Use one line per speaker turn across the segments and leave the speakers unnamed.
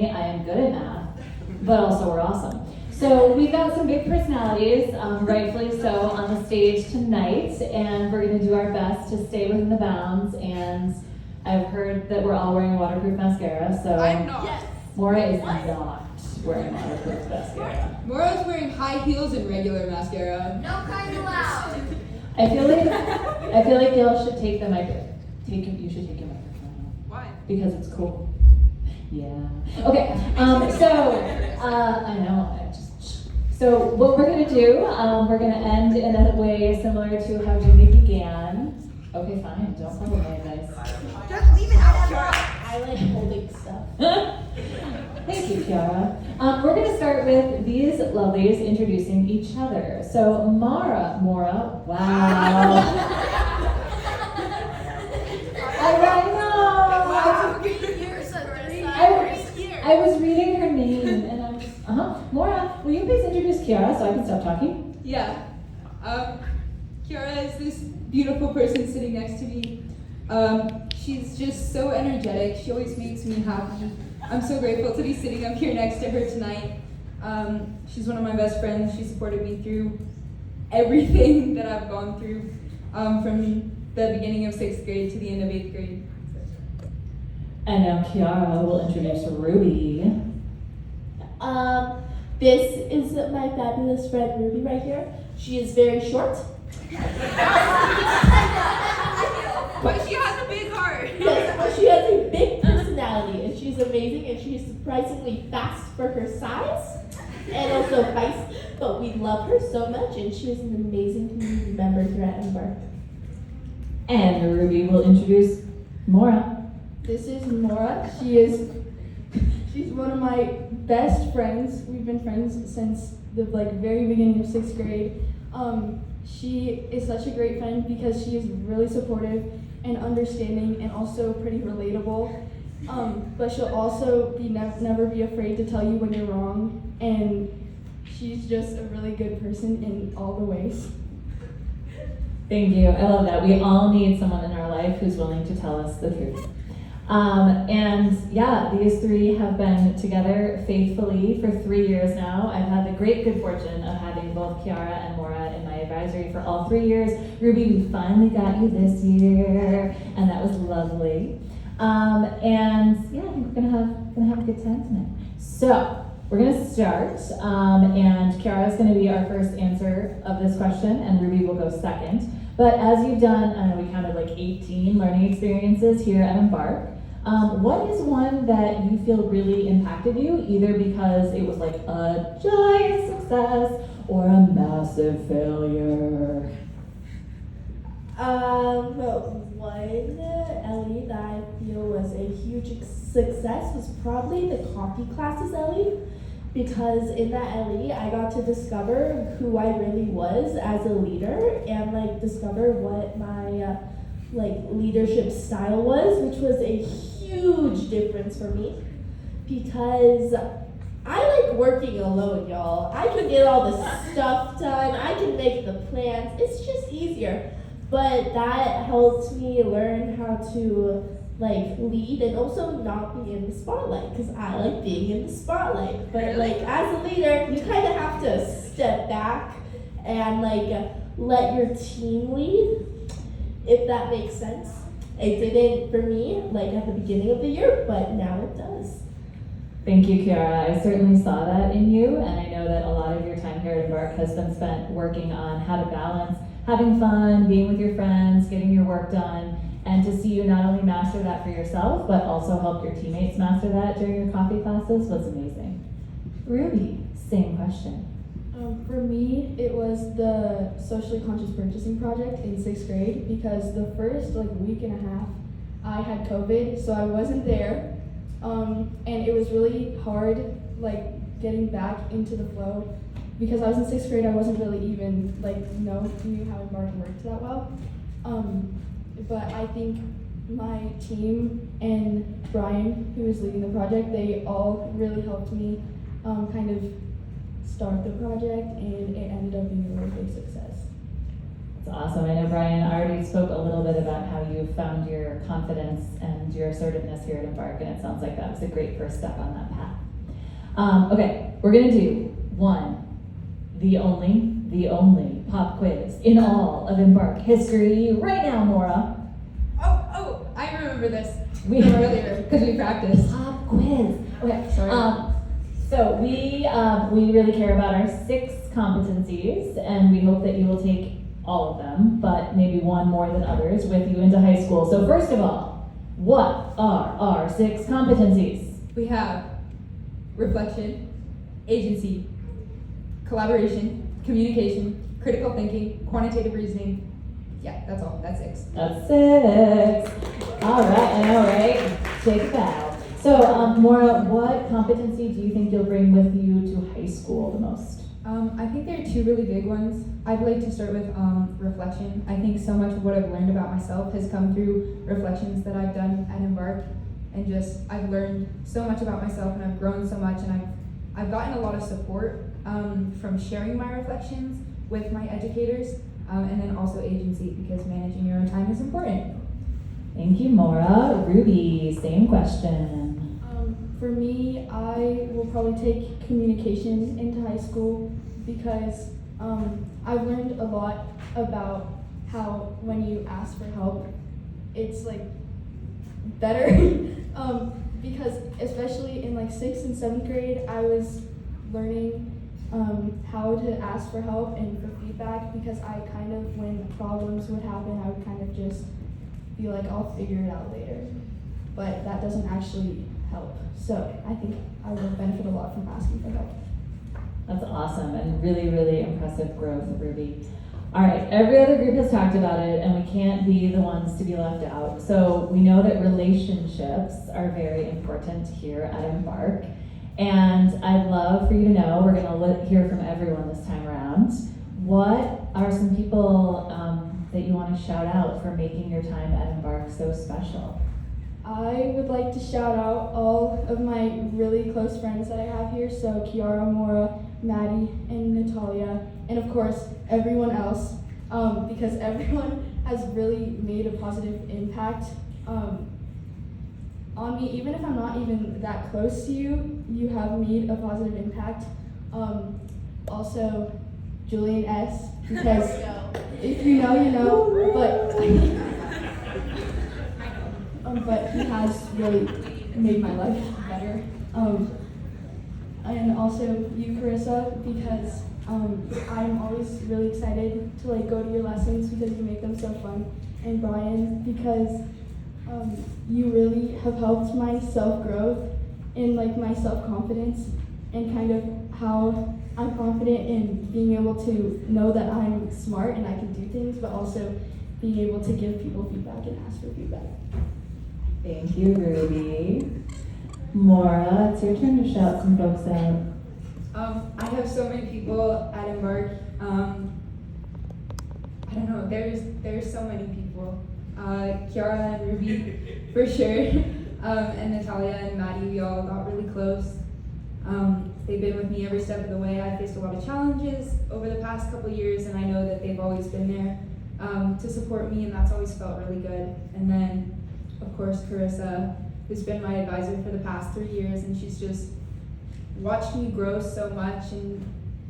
I am good at math, but also we're awesome. So we've got some big personalities, rightfully so, on the stage tonight, and we're going to do our best to stay within the bounds. And I've heard that we're all wearing waterproof mascara, so
I'm not. Yes.
Maura is not wearing waterproof mascara.
Maura's wearing high heels and regular mascara.
No kind allowed.
I feel like y'all should take the microphone. You should take your microphone.
Why?
Because it's cool. Yeah. Okay. I know. So what we're gonna do, we're gonna end in a way similar to how Jimmy began. Okay, fine. Don't follow my advice.
Just leave it out, Chiara.
I like holding stuff.
Thank you, Chiara. We're gonna start with these lovelies introducing each other. So Maura, wow. I know. I was reading her name and I'm just, Maura, will you please introduce Chiara so I can stop talking?
Yeah. Chiara is this beautiful person sitting next to me. She's just so energetic. She always makes me happy. I'm so grateful to be sitting up here next to her tonight. She's one of my best friends. She supported me through everything that I've gone through, from the beginning of 6th grade to the end of 8th grade.
And now Chiara will introduce Ruby.
This is my fabulous friend Ruby right here. She is very short.
But she has a big heart.
Yes, but she has a big personality and she's amazing and she's surprisingly fast for her size and also feisty, but we love her so much and she is an amazing community member here at Embark.
And Ruby will introduce Maura.
This is Maura. She's one of my best friends. We've been friends since the very beginning of 6th grade. She is such a great friend because she is really supportive and understanding and also pretty relatable. But she'll also never be afraid to tell you when you're wrong. And she's just a really good person in all the ways.
Thank you. I love that. We all need someone in our life who's willing to tell us the truth. And yeah, these three have been together faithfully for 3 years now. I've had the great good fortune of having both Chiara and Maura in my advisory for all 3 years. Ruby, we finally got you this year, and that was lovely. And yeah, I think we're gonna have a good time tonight. So we're gonna start, and Chiara is gonna be our first answer of this question, and Ruby will go second. But as you've done, I know we counted 18 learning experiences here at Embark. What is one that you feel really impacted you, either because it was a giant success or a massive failure?
One Ellie that I feel was a huge success was probably the coffee classes Ellie, because in that Ellie I got to discover who I really was as a leader and discover what my leadership style was, which was a huge difference for me because I like working alone, y'all. I can get all the stuff done, I can make the plans, it's just easier. But that helped me learn how to lead and also not be in the spotlight, because I like being in the spotlight. But as a leader, you kind of have to step back and let your team lead, if that makes sense. It didn't for me at the beginning of the year, but now it does.
Thank you, Chiara. I certainly saw that in you, and I know that a lot of your time here at Embark has been spent working on how to balance having fun, being with your friends, getting your work done, and to see you not only master that for yourself, but also help your teammates master that during your coffee classes was amazing. Ruby, same question.
For me, it was the socially conscious purchasing project in 6th grade because the first week and a half I had COVID, so I wasn't there, and it was really hard getting back into the flow because I was in 6th grade. I wasn't really even knew how Embark worked that well, but I think my team and Brian, who was leading the project, they all really helped me kind of start the project, and it ended up being a really big success.
It's awesome. I know Brian already spoke a little bit about how you found your confidence and your assertiveness here at Embark, and it sounds like that was a great first step on that path. Okay, we're gonna do the only pop quiz in all of Embark history right now, Maura.
Oh, I remember this
We
from earlier because we practiced.
pop quiz. Okay,
Sorry.
so we really care about our 6 competencies, and we hope that you will take all of them, but maybe one more than others, with you into high school. So first of all, what are our 6 competencies?
We have reflection, agency, collaboration, communication, critical thinking, quantitative reasoning. Yeah, that's all. That's 6.
That's 6. All right, I know, right? Take a bow. So, Maura, what competency do you think you'll bring with you to high school the most?
I think there are 2 really big ones. I'd like to start with reflection. I think so much of what I've learned about myself has come through reflections that I've done at Embark, and just I've learned so much about myself, and I've grown so much, and I've gotten a lot of support from sharing my reflections with my educators, and then also agency, because managing your own time is important.
Thank you, Maura. Ruby, same question.
For me, I will probably take communication into high school because I've learned a lot about how when you ask for help, it's like better. Because especially in like 6th and 7th grade, I was learning how to ask for help and for feedback, because I kind of, when problems would happen, I would kind of just be like, I'll figure it out later. But that doesn't actually help. So I think I will benefit a lot from asking for help.
That's awesome and really, really impressive growth, Ruby. All right, every other group has talked about it, and we can't be the ones to be left out. So we know that relationships are very important here at Embark. And I'd love for you to know, we're gonna hear from everyone this time around, what are some people that you want to shout out for making your time at Embark so special?
I would like to shout out all of my really close friends that I have here. So Chiara, Maura, Maddie, and Natalia, and of course everyone else, because everyone has really made a positive impact on me. Even if I'm not even that close to you, you have made a positive impact. Also, Julian S, because if you know, you know, but he has really made my life better. And also you, Carissa, because I'm always really excited to like go to your lessons because you make them so fun. And Brian, because you really have helped my self-growth and like my self-confidence, and kind of how I'm confident in being able to know that I'm smart and I can do things, but also being able to give people feedback and ask for feedback.
Thank you, Ruby. Maura, it's your turn to shout some folks out.
I have so many people at Embark. I don't know, there's so many people. Chiara and Ruby, for sure. And Natalia and Maddie, we all got really close. They've been with me every step of the way. I faced a lot of challenges over the past couple years, and I know that they've always been there to support me, and that's always felt really good. And then, of course, Carissa, who's been my advisor for the past 3 years, and she's just watched me grow so much and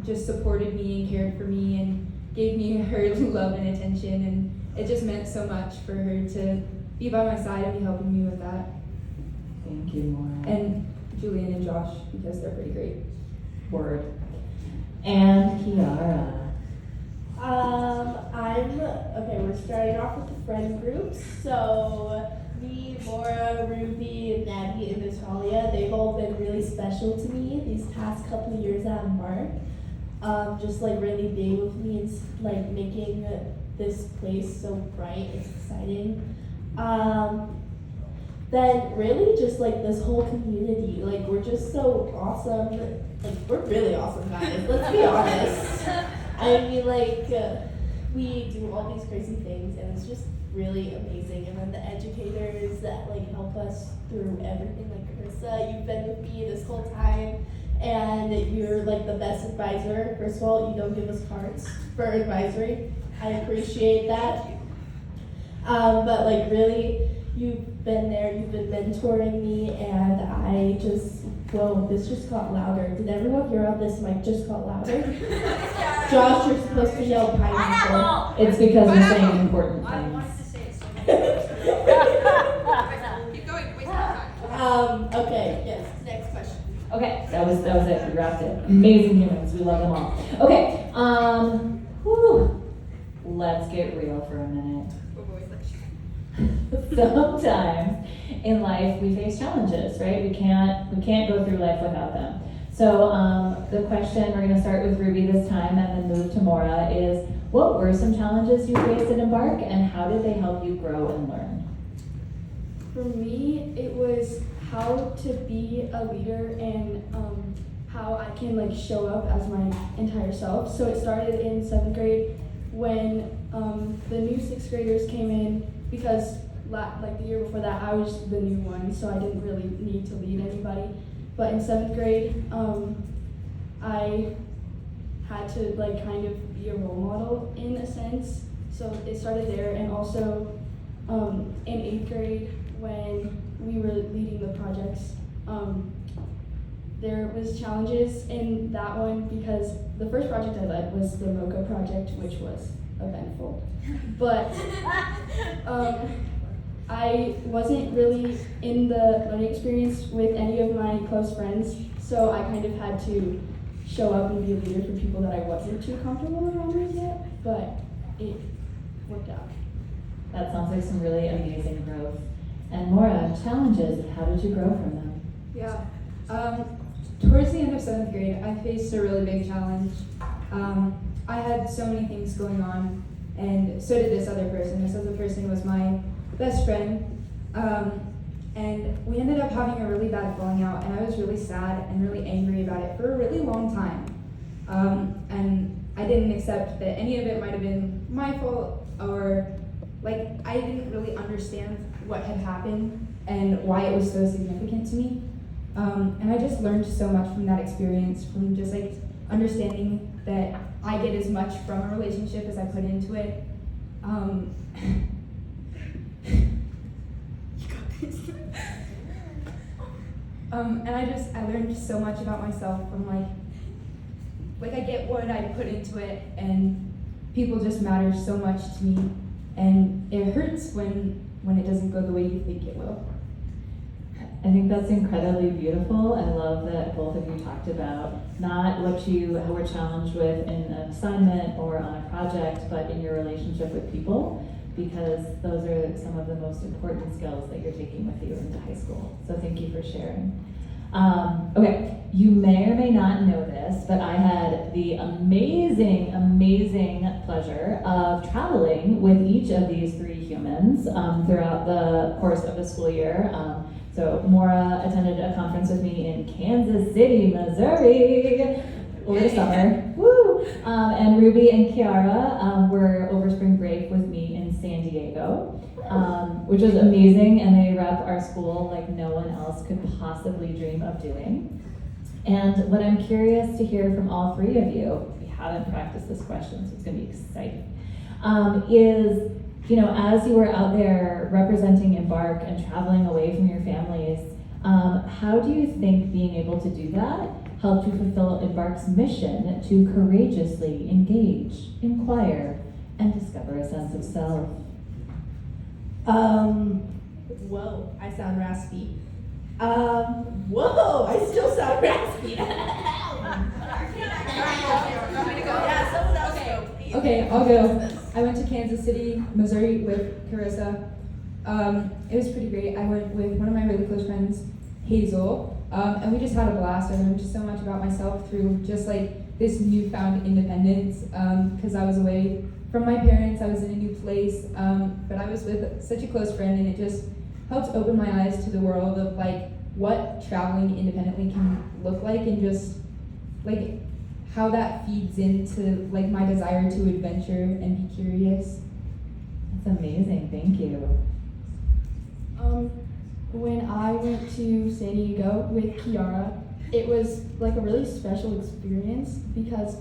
just supported me and cared for me and gave me her love and attention, and it just meant so much for her to be by my side and be helping me with that.
Thank you, Maura.
And Julian and Josh, because they're pretty great.
Word. And Chiara.
We're starting off with the friend groups. So me, Maura, Ruby, Maddie, and Natalia, they've all been really special to me these past couple of years at Embark. Just like really being with me and like making this place so bright and exciting. Then really just like this whole community, like we're just so awesome. Like we're really awesome guys, let's be honest. I mean like we do all these crazy things and it's just really amazing. And then the educators that like help us through everything, like Carissa, you've been with me this whole time and you're like the best advisor. First of all, you don't give us cards for advisory. I appreciate that. But like really, you've been there, you've been mentoring me, and I just, whoa, this just got louder. Did everyone hear how this mic just got louder? Josh, you're supposed to yell pineapple.
It's because we're saying important
I
things.
wanted to say it so Keep going, waste more time.
Okay, yes, next question.
Okay, that was it. We wrapped it. Amazing humans. We love them all. Okay. Whew. Let's get real for a minute.
Oh boy,
Sometimes in life we face challenges, right? We can't go through life without them. So the question, we're going to start with Ruby this time and then move to Maura, is what were some challenges you faced at Embark and how did they help you grow and learn?
For me, it was how to be a leader and how I can like show up as my entire self. So it started in 7th grade when the new 6th graders came in, because like the year before that I was the new one, so I didn't really need to lead anybody. But in 7th grade, I had to like kind of be a role model in a sense. So it started there, and also in 8th grade when we were leading the projects, there was challenges in that one because the first project I led was the Mocha project, which was eventful. But I wasn't really in the learning experience with any of my close friends, so I kind of had to show up and be a leader for people that I wasn't too comfortable around with yet, but it worked out.
That sounds like some really amazing growth. And Maura, challenges, how did you grow from them?
Yeah. Towards the end of 7th grade, I faced a really big challenge. I had so many things going on, and so did this other person. This other person was my best friend, and we ended up having a really bad falling out, and I was really sad and really angry about it for a really long time. And I didn't accept that any of it might have been my fault, or like I didn't really understand what had happened and why it was so significant to me. And I just learned so much from that experience, from just like understanding that I get as much from a relationship as I put into it. And I learned so much about myself from like I get what I put into it, and people just matter so much to me, and it hurts when it doesn't go the way you think it will.
I think that's incredibly beautiful. I love that both of you talked about not what you were challenged with in an assignment or on a project, but in your relationship with people, because those are some of the most important skills that you're taking with you into high school. So thank you for sharing. Okay, you may or may not know this, but I had the amazing pleasure of traveling with each of these three humans throughout the course of the school year. So Maura attended a conference with me in Kansas City, Missouri over the summer. Woo! And Ruby and Chiara were over spring break with me in San Diego, which was amazing, and they rep our school like no one else could possibly dream of doing. And what I'm curious to hear from all three of you, we haven't practiced this question, so it's going to be exciting, is, you know, as you were out there representing Embark and traveling away from your families, how do you think being able to do that helped you fulfill Embark's mission to courageously engage, inquire, and discover a sense of self?
Whoa, I sound raspy. Whoa, I still sound raspy. Yeah, someone else go, please.
Okay, I'll go. I went to Kansas City, Missouri with Carissa. It was pretty great. I went with one of my really close friends, Hazel, and we just had a blast. I learned just so much about myself through just like this newfound independence, because I was away from my parents, I was in a new place, but I was with such a close friend, and it just helped open my eyes to the world of like what traveling independently can look like, and just like how that feeds into like my desire to adventure and be curious.
That's amazing, thank you.
When I went to San Diego with Chiara, it was like a really special experience because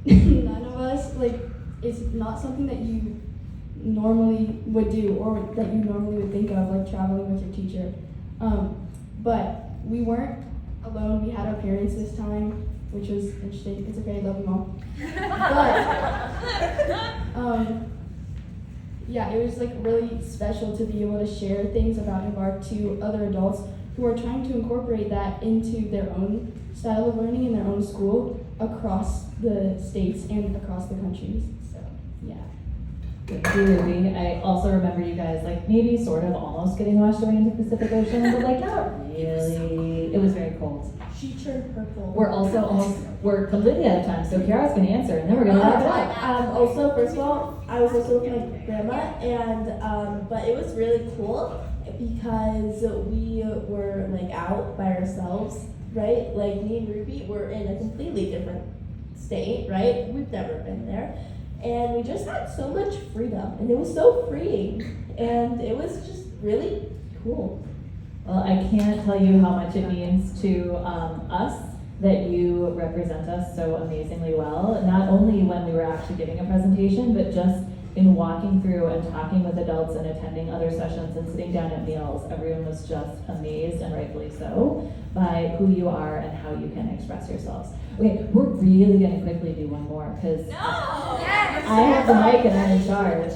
none of us, like, it's not something that you normally would do or that you normally would think of, like traveling with your teacher. But we weren't alone. We had our parents this time, which was interesting. It's okay, love you, Mom. But yeah, it was like really special to be able to share things about Embark to other adults who are trying to incorporate that into their own style of learning in their own school across the states and across the countries. So yeah.
Thank you, Ruby. I also remember you guys like maybe sort of almost getting washed away into the Pacific Ocean, but like not really. It was very cold.
She turned purple.
We're completely out of time, so Chiara's gonna answer and then we're gonna wrap it up.
Also, first of all, I was also with my grandma, and but it was really cool because we were like out by ourselves, right? Like me and Ruby were in a completely different state, right? We've never been there, and we just had so much freedom, and it was so freeing, and it was just really cool.
Well, I can't tell you how much it means to us that you represent us so amazingly well, not only when we were actually giving a presentation, but just in walking through and talking with adults and attending other sessions and sitting down at meals. Everyone was just amazed, and rightfully so, by who you are and how you can express yourselves. Okay, we're really gonna quickly do one more, because I have the mic and I'm in charge.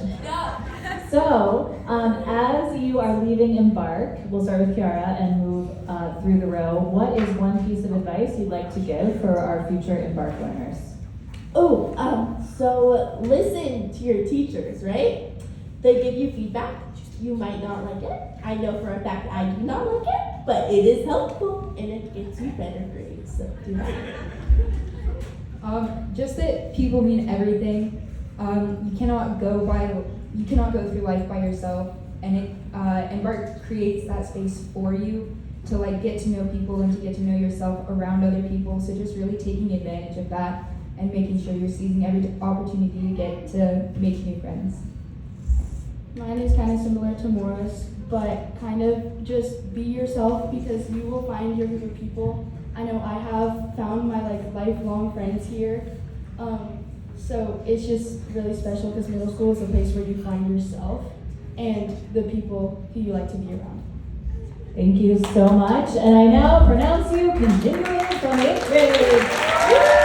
So, as you are leaving Embark, we'll start with Chiara and move through the row. What is one piece of advice you'd like to give for our future Embark learners?
So listen to your teachers, right? They give you feedback. You might not like it. I know for a fact I do not like it, but it is helpful and it gets you better grades. So do that.
Just that people mean everything. You cannot go through life by yourself, and Embark creates that space for you to like get to know people and to get to know yourself around other people. So just really taking advantage of that and making sure you're seizing every opportunity you get to make new friends.
Mine is kind of similar to Maura's, but kind of just be yourself, because you will find your group of people. I know I have found my like lifelong friends here. So it's just really special because middle school is a place where you find yourself and the people who you like to be around.
Thank you so much, and I now pronounce you continuing from 8th grade.